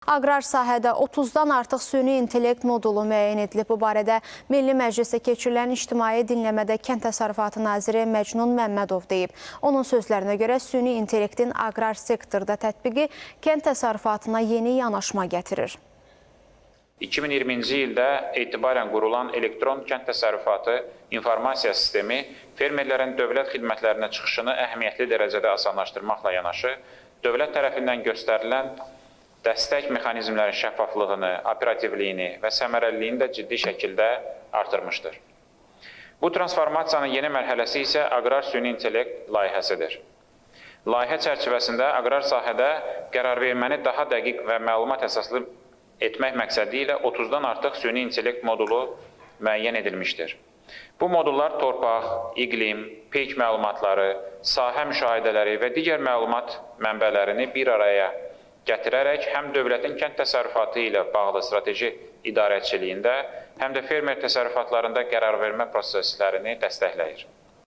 Aqrar sahədə 30-dan artıq süni intellekt modulu müəyyən edilib. Bu barədə Milli Məclisdə keçirilən ictimai dinləmədə Kənd Təsərrüfatı naziri Məcnun Məmmədov deyib. Onun sözlərinə görə süni intellektin aqrar sektorda tətbiqi kənd təsərrüfatına yeni yanaşma gətirir. 2020-ci ildə etibarən qurulan elektron kənd təsərrüfatı informasiya sistemi fermerlərin dövlət xidmətlərinə çıxışını əhəmiyyətli dərəcədə asanlaşdırmaqla yanaşı, dövlət tərəfindən göstərilən dəstək mexanizmlərin şəffaflığını, operativliyini və səmərəliliyini də ciddi şəkildə artırmışdır. Bu transformasiyanın yeni mərhələsi isə aqrar süni intellekt layihəsidir. Layihə çərçivəsində aqrar sahədə qərarverməni daha dəqiq və məlumat əsaslı etmək məqsədi ilə 30-dan artıq süni intellekt modulu müəyyən edilmişdir. Bu modullar torpaq, iqlim, peyk məlumatları, sahə müşahidələri və digər məlumat mənbələrini bir araya gətirərək həm dövlətin kənd təsərrüfatı ilə bağlı strateji idarəçiliyində, həm də fermer təsərrüfatlarında qərar vermə proseslərini dəstəkləyir.